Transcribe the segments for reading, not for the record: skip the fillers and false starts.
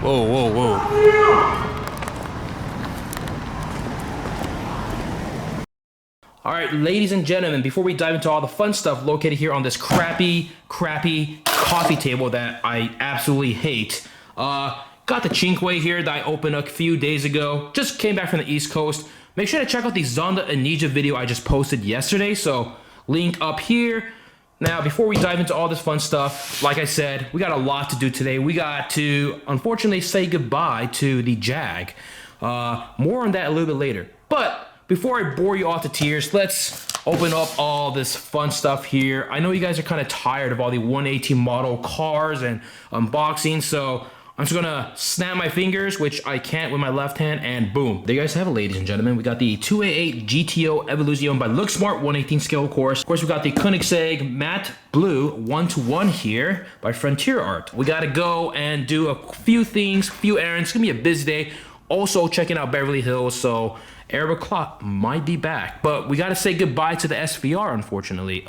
Whoa, whoa, whoa. All right, ladies and gentlemen, before we dive into all the fun stuff located here on this crappy coffee table that I absolutely hate, got the Chinque here that I opened a few days ago. Just came back from the East Coast. Make sure to check out the Zonda and Ninja video I just posted yesterday, so link up here. Now, before we dive into all this fun stuff, like I said, we got a lot to do today. We got to, unfortunately, say goodbye to the Jag. More on that a little bit later. But before I bore you all to tears, let's open up all this fun stuff here. I know you guys are kind of tired of all the 118 model cars and unboxing, so I'm just gonna snap my fingers, which I can't with my left hand, and boom. There you guys have it, ladies and gentlemen. We got the 288 GTO Evolution by Looksmart 118 scale, of course. Of course, we got the Koenigsegg Matte Blue 1-to-1 here by Frontier Art. We gotta go and do a few things, few errands. It's gonna be a busy day. Also checking out Beverly Hills, so Arab Clock might be back. But we gotta say goodbye to the SVR, unfortunately.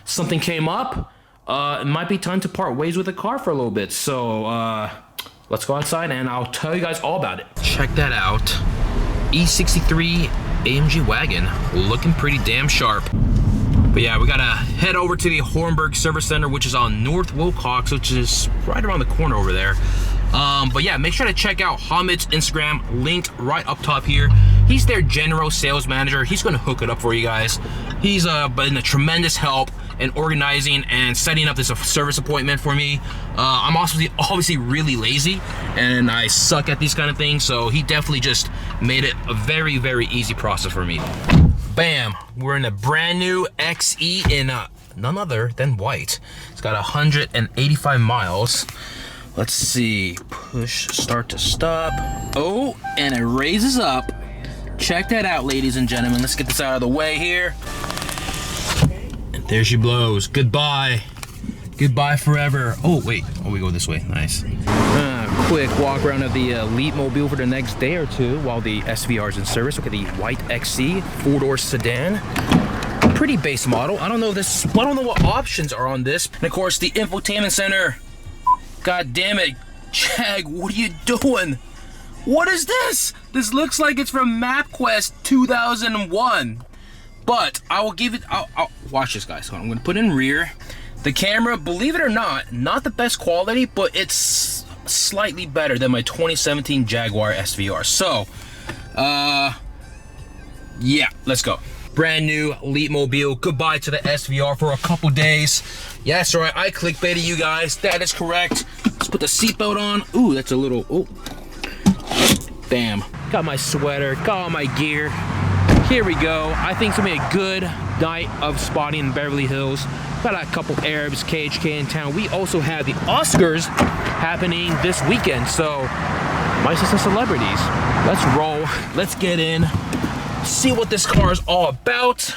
Something came up. It might be time to part ways with the car for a little bit. So let's go outside and I'll tell you guys all about it. Check that out. E63 AMG wagon, looking pretty damn sharp. But yeah, we gotta head over to the Hornburg Service Center, which is on North Wilcox, which is right around the corner over there. But yeah, make sure to check out Hamid's Instagram, linked right up top here. He's their general sales manager. He's gonna hook it up for you guys. He's been a tremendous help in organizing and setting up this service appointment for me. I'm also obviously really lazy and I suck at these kind of things, so he definitely just made it a very, very easy process for me. Bam, we're in a brand new XE in none other than white. It's got 185 miles. Let's see, push start to stop. Oh, and it raises up. Check that out, ladies and gentlemen. Let's get this out of the way here. And there she blows. Goodbye. Goodbye forever. Oh, wait. Oh, we go this way. Nice. Quick walk around of the Elite Mobile for the next day or two while the SVR is in service. Look at the white XC, four-door sedan. Pretty base model. I don't know what options are on this. And of course, the infotainment center. God damn it, Jag, what are you doing? What is this? This looks like it's from MapQuest 2001. But I will give it, I'll watch this, guys. So I'm gonna put in rear. The camera, believe it or not the best quality, but it's slightly better than my 2017 Jaguar SVR. So, yeah, let's go. Brand new Elite Mobile. Goodbye to the SVR for a couple days. Yes, right, I clickbaited you guys. That is correct. Let's put the seatbelt on. Ooh, that's a little, oh. Bam. Got my sweater, got all my gear. Here we go. I think it's gonna be a good night of spotting in Beverly Hills. Got a couple Arabs, KHK in town. We also have the Oscars happening this weekend, so might see some celebrities. Let's roll, let's get in, see what this car is all about.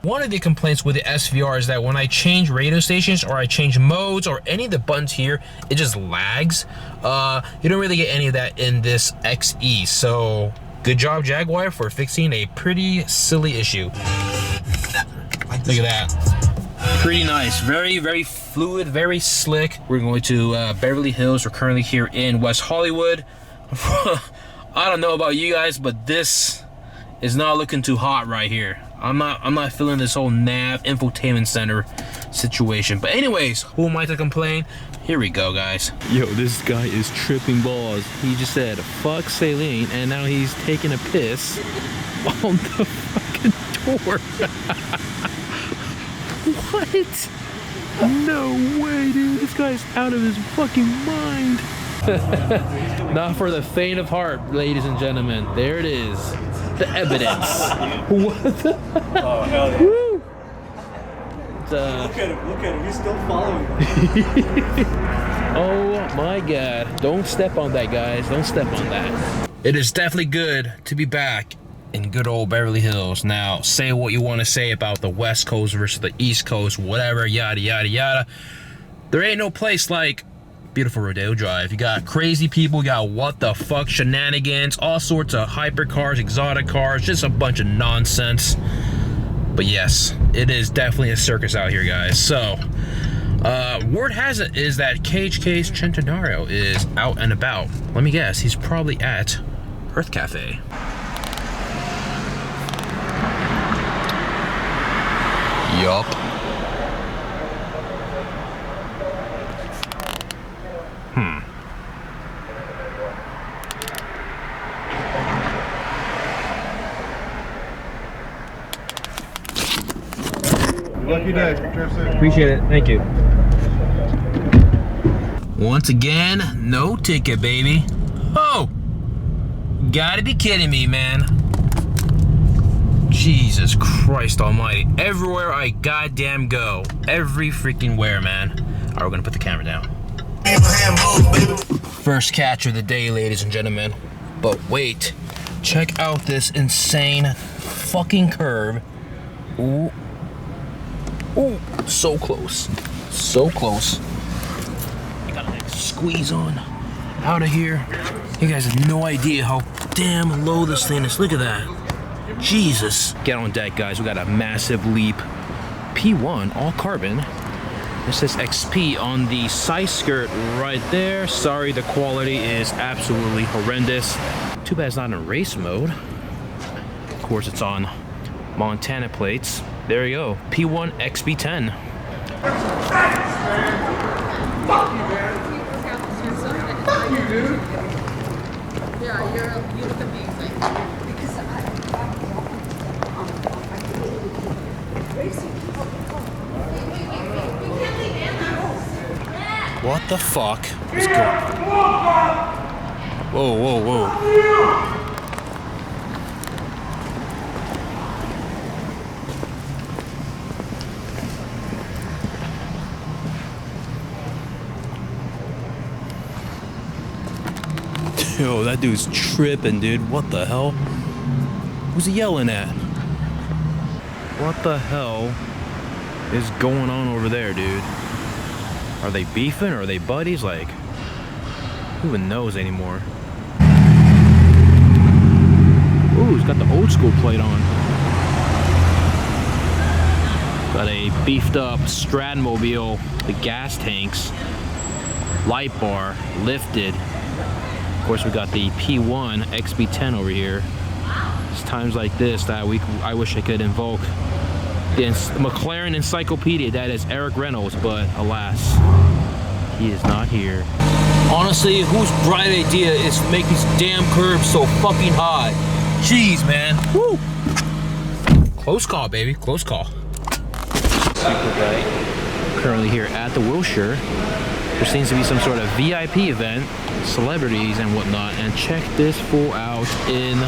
One of the complaints with the SVR is that when I change radio stations or I change modes or any of the buttons here, it just lags. You don't really get any of that in this XE. So good job, Jaguar, for fixing a pretty silly issue. Look at that. Pretty nice. Very, very fluid, very slick. We're going to Beverly Hills. We're currently here in West Hollywood. I don't know about you guys, but this is not looking too hot right here. I'm not feeling this whole nav infotainment center situation. But anyways, who am I to complain? Here we go, guys. Yo, this guy is tripping balls. He just said, fuck saline, and now he's taking a piss on the fucking door. What? No way, dude. This guy's out of his fucking mind. Not for the faint of heart, ladies and gentlemen. There it is. The evidence. What the? Oh, hell yeah. Woo! Look at him, he's still following. Oh my god. Don't step on that, guys. Don't step on that. It is definitely good to be back in good old Beverly Hills. Now, say what you want to say about the West Coast versus the East Coast, whatever, yada, yada, yada. There ain't no place like beautiful Rodeo Drive. You got crazy people, you got what the fuck shenanigans, all sorts of hypercars, exotic cars, just a bunch of nonsense. But yes, it is definitely a circus out here, guys. So Word has it is that KHK's Centenario is out and about. Let me guess, he's probably at Earth Cafe. Yup. Lucky day. Appreciate it. Thank you. Once again, no ticket, baby. Oh! Gotta be kidding me, man. Jesus Christ almighty. Everywhere I goddamn go. Every freaking where, man. Alright, we're gonna put the camera down. First catch of the day, ladies and gentlemen. But wait. Check out this insane fucking curve. Ooh. Ooh, so close. So close. I gotta like squeeze on out of here. You guys have no idea how damn low this thing is. Look at that. Jesus. Get on deck, guys. We got a massive leap. P1, all carbon. This says XP on the side skirt right there. Sorry, the quality is absolutely horrendous. Too bad it's not in race mode. Of course, it's on Montana plates. There you go. P1 XP10. Fuck you, man. Fuck you, dude. Yeah, you look amazing. Because What the fuck is going? Whoa, whoa, whoa. Yo, that dude's tripping, dude. What the hell? Who's he yelling at? What the hell is going on over there, dude? Are they beefing or are they buddies? Like, who even knows anymore? Ooh, he's got the old school plate on. Got a beefed up Stradmobile, the gas tanks, light bar, lifted. Of course, we got the P1 XB10 over here. It's times like this that I wish I could invoke the McLaren encyclopedia, that is Eric Reynolds, but alas, he is not here. Honestly, whose bright idea is to make these damn curbs so fucking high? Jeez, man. Woo! Close call, baby. Close call. Super bright. Currently here at the Wilshire. There seems to be some sort of VIP event, celebrities and whatnot, and check this fool out in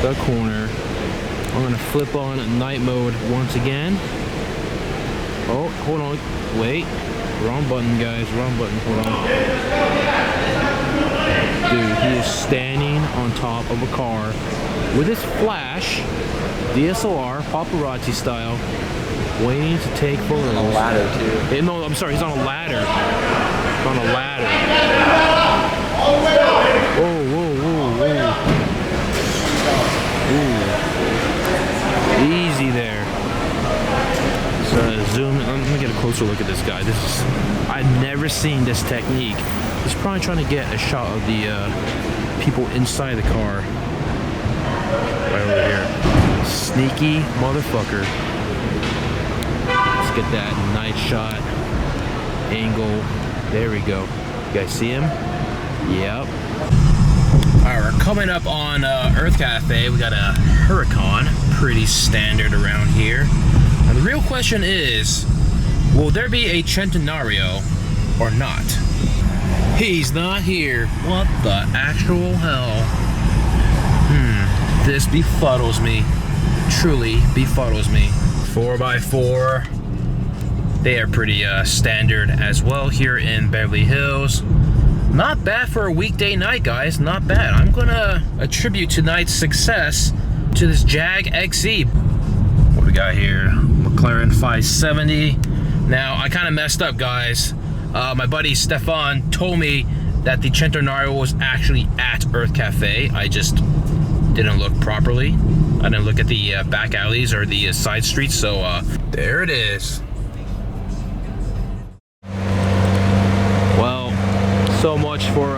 the corner. I'm gonna flip on night mode once again. Oh, hold on, wait. Wrong button, guys, wrong button, hold on. Dude, he is standing on top of a car with his flash, DSLR, paparazzi style, waiting to take photos. On a ladder, too. No, I'm sorry, he's on a ladder. He's on a ladder. Whoa, whoa, whoa, whoa. Ooh. Easy there. So zoom. Let me get a closer look at this guy. I've never seen this technique. He's probably trying to get a shot of the people inside the car. Right over here. Sneaky motherfucker. Let's get that nice shot. Angle. There we go. You guys see him? Yep. Alright, we're coming up on Earth Cafe. We got a Huracan, pretty standard around here. And the real question is, will there be a Centenario or not? He's not here. What the actual hell? This befuddles me. Truly befuddles me. 4x4. They are pretty standard as well here in Beverly Hills. Not bad for a weekday night, guys. Not bad. I'm gonna attribute tonight's success to this Jag XE. What do we got here? McLaren 570. Now, I kind of messed up, guys. My buddy Stefan told me that the Centenario was actually at Earth Cafe. I just didn't look properly. I didn't look at the back alleys or the side streets, so there it is. so much for